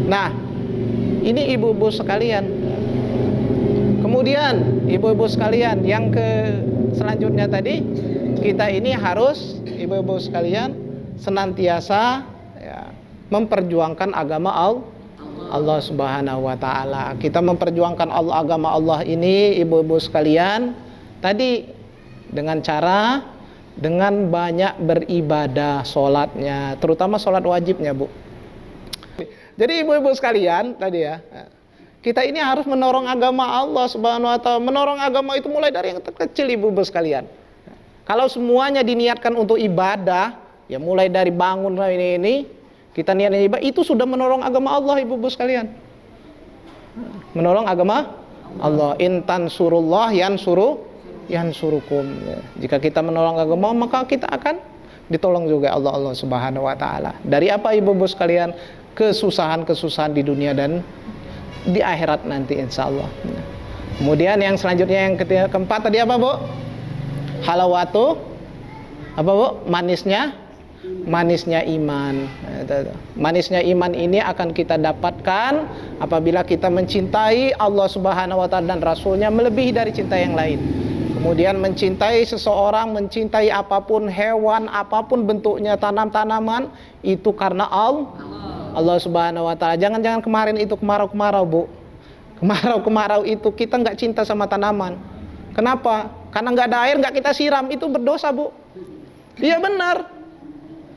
Nah, ini ibu-ibu sekalian. Kemudian ibu-ibu sekalian, yang selanjutnya tadi, kita ini harus ibu-ibu sekalian senantiasa ya, memperjuangkan agama Allah Subhanahu wa taala. Kita memperjuangkan agama Allah ini ibu-ibu sekalian tadi dengan banyak beribadah, sholatnya, terutama sholat wajibnya, Bu. Jadi ibu-ibu sekalian tadi ya, kita ini harus menorong agama Allah Subhanahu wa taala. Menorong agama itu mulai dari yang terkecil ibu-ibu sekalian. Kalau semuanya diniatkan untuk ibadah, ya mulai dari bangun ini kita niatnya ibadah, itu sudah menorong agama Allah ibu-ibu sekalian. Menolong agama Allah. In tansurullah yansurukum. Jika kita menolong agama, maka kita akan ditolong juga Allah Subhanahu wa taala. Dari apa ibu-ibu sekalian? Kesusahan-kesusahan di dunia dan di akhirat nanti insya Allah. Kemudian yang selanjutnya yang keempat tadi apa, Bu? Halawatu apa, Bu? Manisnya iman. Manisnya iman ini akan kita dapatkan apabila kita mencintai Allah Subhanahu wa taala dan Rasulnya melebihi dari cinta yang lain. Kemudian mencintai seseorang, mencintai apapun, hewan apapun bentuknya, tanaman itu karena Allah Subhanahu wa taala. Jangan kemarin itu kemarau-kemarau, Bu. Kemarau itu kita nggak cinta sama tanaman. Kenapa? Karena nggak ada air, nggak kita siram, itu berdosa, Bu. Iya benar.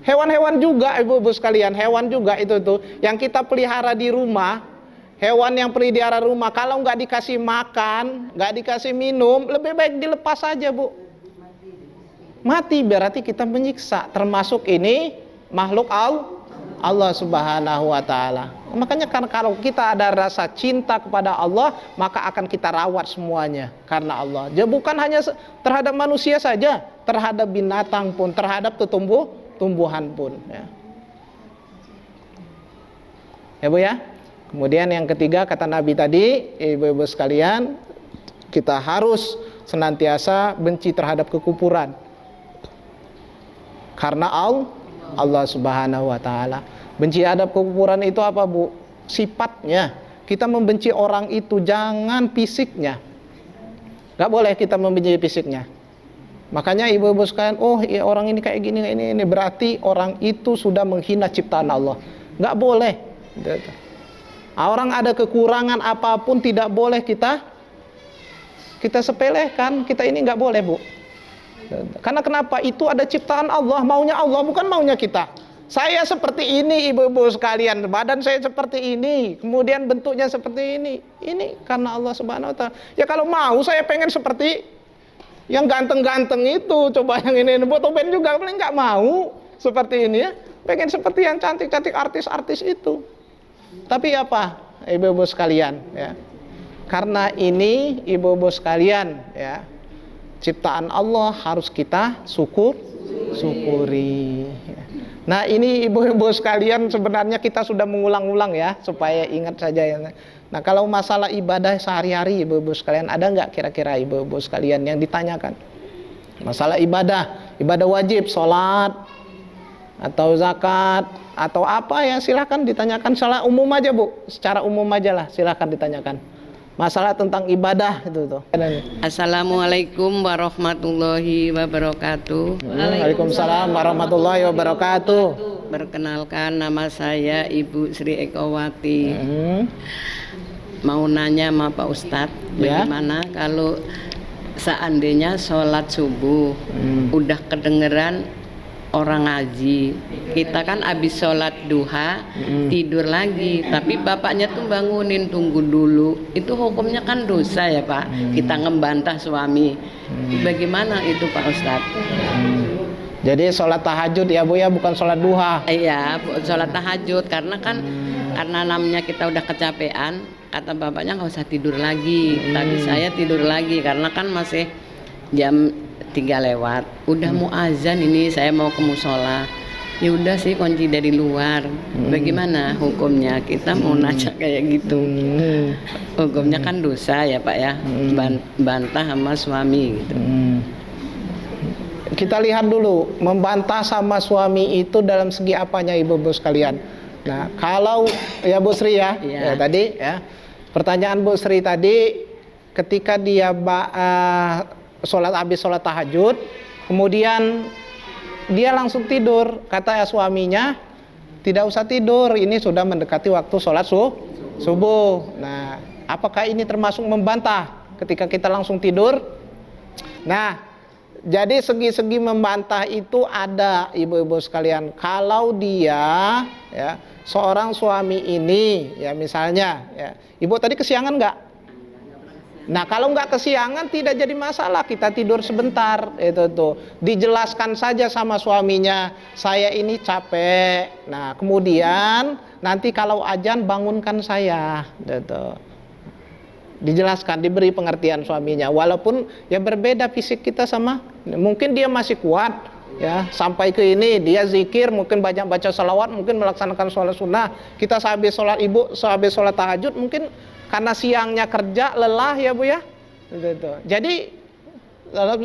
Hewan-hewan juga, ibu-ibu sekalian, hewan juga itu tuh yang kita pelihara di rumah. Hewan yang pelihara rumah, kalau nggak dikasih makan, nggak dikasih minum, lebih baik dilepas saja, Bu. Mati berarti kita menyiksa. Termasuk ini makhluk Allah Subhanahu wa taala. Makanya kalau kita ada rasa cinta kepada Allah, maka akan kita rawat semuanya karena Allah. Jadi bukan hanya terhadap manusia saja, terhadap binatang pun, terhadap tumbuhan pun ya Bu ya. Kemudian yang ketiga kata Nabi tadi, ibu-ibu sekalian, kita harus senantiasa benci terhadap kekufuran. Karena Allah Subhanahu wa taala. Benci terhadap kekufuran itu apa, Bu? Sifatnya. Kita membenci orang itu, jangan fisiknya. Gak boleh kita membenci fisiknya. Makanya ibu-ibu sekalian, oh ya orang ini kayak gini, ini berarti orang itu sudah menghina ciptaan Allah. Gak boleh. Orang ada kekurangan apapun tidak boleh kita sepelekan. Kita ini gak boleh, Bu. Karena kenapa? Itu ada ciptaan Allah, maunya Allah, bukan maunya kita. Saya seperti ini ibu-ibu sekalian, badan saya seperti ini, kemudian bentuknya seperti ini. Ini karena Allah Subhanahu wa taala. Ya kalau mau saya pengen seperti yang ganteng-ganteng itu, coba yang ini Botoben juga paling nggak mau seperti ini ya. Pengen seperti yang cantik-cantik artis-artis itu. Tapi apa? Ibu-ibu sekalian ya. Karena ini ibu-ibu sekalian ya, ciptaan Allah harus kita syukuri. Nah ini ibu-ibu sekalian, sebenarnya kita sudah mengulang-ulang ya, supaya ingat saja ya. Nah kalau masalah ibadah sehari-hari ibu-ibu sekalian, ada nggak kira-kira ibu-ibu sekalian yang ditanyakan? Masalah ibadah wajib, sholat, atau zakat, atau apa ya, silahkan ditanyakan. Salah umum aja, Bu, secara umum aja lah, silahkan ditanyakan. Masalah tentang ibadah itu tuh. Assalamualaikum warahmatullahi wabarakatuh. Waalaikumsalam warahmatullahi wabarakatuh. Perkenalkan, nama saya Ibu Sri Ekowati. Mau nanya sama Pak Ustadz, bagaimana kalau seandainya sholat subuh udah kedengeran orang ngaji, kita kan habis sholat duha tidur lagi, tapi bapaknya tuh bangunin, tunggu dulu. Itu hukumnya kan dosa ya Pak. Kita ngebantah suami. Bagaimana itu Pak Ustadz? Jadi sholat tahajud ya Bu ya, bukan sholat duha. Iya, sholat tahajud karena kan karena namanya kita udah kecapean, kata bapaknya nggak usah tidur lagi. Tapi saya tidur lagi karena kan masih jam 3 lewat, udah mau azan ini, saya mau ke musola. Ya udah sih kunci dari luar. Bagaimana hukumnya? Kita mau nanya kayak gitu. Hukumnya kan dosa ya Pak ya. Bantah sama suami gitu. Kita lihat dulu, membantah sama suami itu dalam segi apanya ibu-ibu sekalian. Nah, kalau ya Bu Sri ya, ya tadi ya. Pertanyaan Bu Sri tadi, ketika dia habis sholat tahajud, kemudian dia langsung tidur, kata suaminya tidak usah tidur, ini sudah mendekati waktu sholat subuh. Nah, apakah ini termasuk membantah ketika kita langsung tidur? Nah, jadi segi-segi membantah itu ada ibu-ibu sekalian. Kalau dia ya, seorang suami ini ya misalnya ya, ibu tadi kesiangan nggak? Nah, kalau nggak kesiangan tidak jadi masalah, kita tidur sebentar, itu tuh dijelaskan saja sama suaminya, saya ini capek. Nah, kemudian nanti kalau azan bangunkan saya, gitu. Dijelaskan, diberi pengertian suaminya, walaupun ya berbeda fisik kita sama, mungkin dia masih kuat ya sampai ke ini, dia zikir, mungkin banyak baca salawat, mungkin melaksanakan sholat sunnah. Kita sehabis sholat sehabis sholat tahajud mungkin karena siangnya kerja lelah ya Bu ya. Jadi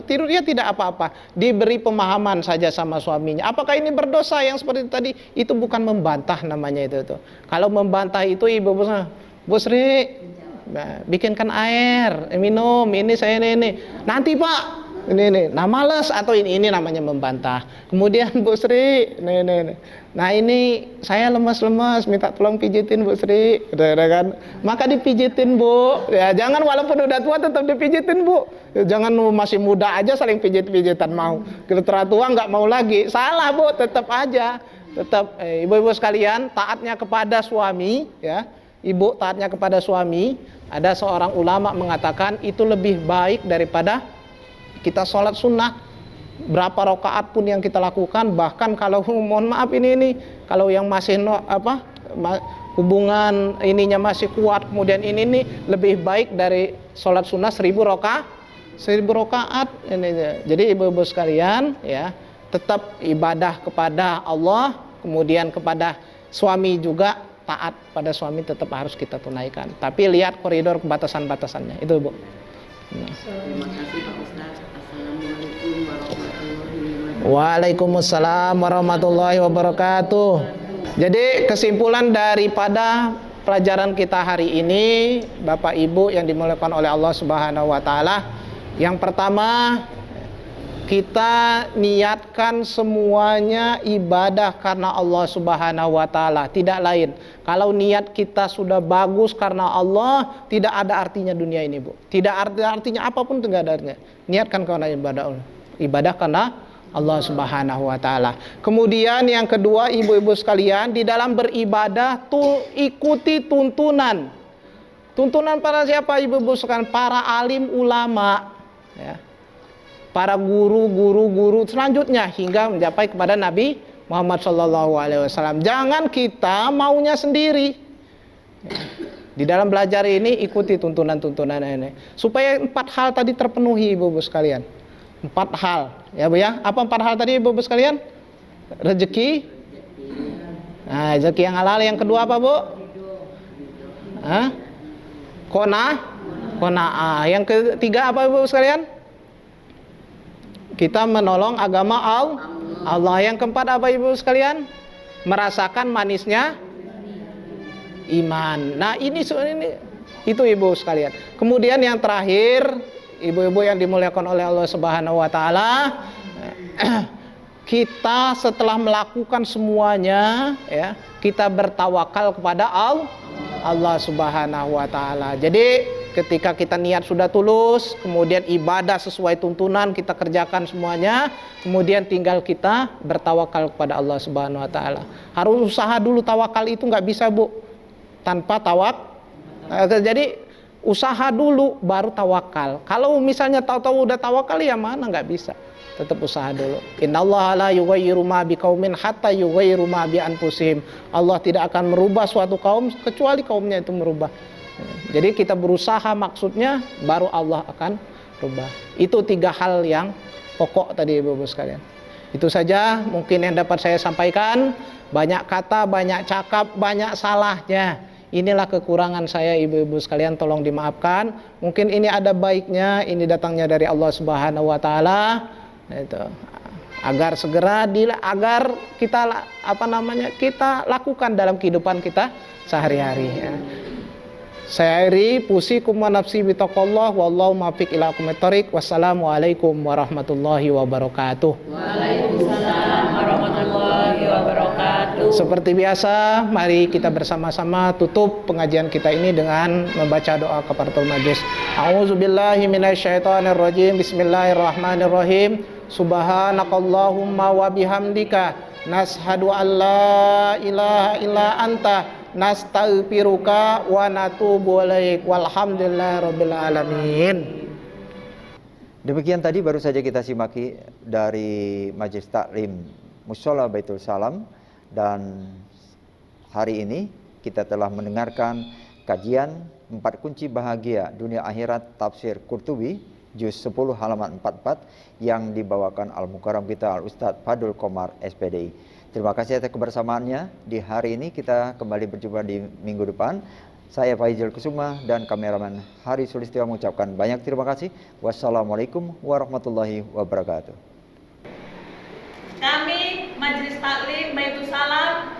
tidur dia tidak apa-apa, diberi pemahaman saja sama suaminya. Apakah ini berdosa yang seperti itu tadi? Itu bukan membantah namanya itu. Kalau membantah itu ibu Bu Sri, bikinkan air, minum, ini saya ini. Nanti Pak, ini. Nah malas atau ini namanya membantah. Kemudian Bu Sri, ini. Nah ini saya lemas-lemas, minta tolong pijitin Bu Sri, kan? Maka dipijitin Bu. Ya jangan walaupun udah tua tetap dipijitin Bu. Ya, jangan masih muda aja saling pijit-pijitan mau. Kalau tua nggak mau lagi, salah Bu, tetap aja. Tetap ibu-ibu sekalian taatnya kepada suami, ya. Ibu taatnya kepada suami. Ada seorang ulama mengatakan itu lebih baik daripada kita sholat sunnah. Berapa rakaat pun yang kita lakukan, bahkan kalau mohon maaf ini kalau yang masih hubungan ininya masih kuat, kemudian ini lebih baik dari sholat sunnah 1000 rakaat. Jadi ibu-ibu sekalian ya, tetap ibadah kepada Allah, kemudian kepada suami juga taat pada suami tetap harus kita tunaikan. Tapi lihat koridor batasan-batasannya itu Bu. Terima kasih Pak Ustadz. Assalamualaikum warahmatullahi wabarakatuh. Waalaikumsalam warahmatullahi wabarakatuh. Jadi kesimpulan daripada pelajaran kita hari ini, Bapak Ibu yang dimuliakan oleh Allah Subhanahu wa taala, yang pertama kita niatkan semuanya ibadah karena Allah Subhanahu wa taala, tidak lain. Kalau niat kita sudah bagus karena Allah, tidak ada artinya dunia ini, Bu. Tidak ada artinya apapun, tidak ada artinya. Niatkan karena ibadah karena Allah Subhanahu wa taala. Kemudian yang kedua, ibu-ibu sekalian, di dalam beribadah ikuti tuntunan. Tuntunan para siapa ibu-ibu sekalian? Para alim ulama, ya. Para guru selanjutnya hingga mencapai kepada Nabi Muhammad SAW. Jangan kita maunya sendiri. Di dalam belajar ini ikuti tuntunan-tuntunan ini supaya 4 hal tadi terpenuhi ibu-ibu sekalian. 4 hal ya Bu ya. Apa 4 hal tadi ibu-ibu sekalian? Rezeki. Nah, rezeki yang halal. Yang kedua apa Bu? Qanaah. Yang ketiga apa ibu-ibu sekalian? Kita menolong agama Allah. Yang keempat apa ibu sekalian? Merasakan manisnya iman. Nah ini itu ibu sekalian. Kemudian yang terakhir, ibu-ibu yang dimuliakan oleh Allah Subhanahu wa taala, kita setelah melakukan semuanya ya, kita bertawakal kepada Allah Subhanahu wa taala. Jadi ketika kita niat sudah tulus, kemudian ibadah sesuai tuntunan kita kerjakan semuanya, kemudian tinggal kita bertawakal kepada Allah Subhanahu wa taala. Harus usaha dulu, tawakal itu nggak bisa, Bu, tanpa jadi usaha dulu baru tawakal. Kalau misalnya tahu-tahu udah tawakal, ya mana nggak bisa. Tetap usaha dulu. Innallaha la yughayyiru ma biqaumin hatta yughayyiru ma bi anfusihim. Allah tidak akan merubah suatu kaum kecuali kaumnya itu merubah. Jadi kita berusaha, maksudnya baru Allah akan rubah. Itu 3 hal yang pokok tadi, Ibu-ibu sekalian. Itu saja mungkin yang dapat saya sampaikan. Banyak kata, banyak cakap, banyak salahnya. Inilah kekurangan saya, ibu-ibu sekalian, tolong dimaafkan. Mungkin ini ada baiknya, ini datangnya dari Allah Subhanahu wa taala. Itu agar segera agar kita kita lakukan dalam kehidupan kita sehari-hari, ya. Saya akhiri, pusikum wa nafsi bitaqallah, wallahu muwaffiq ila aqwamit thoriq. Wassalamualaikum warahmatullahi wabarakatuh. Waalaikumsalam warahmatullahi wabarakatuh. Seperti biasa, mari kita bersama-sama tutup pengajian kita ini dengan membaca doa kafaratul majlis. A'udzubillahi minasyaitonirrajim. Bismillahirrahmanirrahim. Subhanakallahumma wa bihamdika nashhadu an la ilaha illa anta nastaghfiruka wa natubu ilaik. Walhamdulillahirabbil alamin. Demikian tadi baru saja kita simaki dari Majelis Taklim Mushola Baitul Salam, dan hari ini kita telah mendengarkan kajian 4 kunci bahagia dunia akhirat tafsir Qurtubi juz 10 halaman 44 yang dibawakan Al-Mukarram kita Al-Ustadz Fadul Qomar SPDI. Terima kasih atas kebersamaannya di hari ini. Kita kembali berjumpa di minggu depan. Saya Faizul Kusuma dan kameraman Hari Sulistyo mengucapkan banyak terima kasih. Wassalamualaikum warahmatullahi wabarakatuh. Kami Majelis Taklim Baitul Salam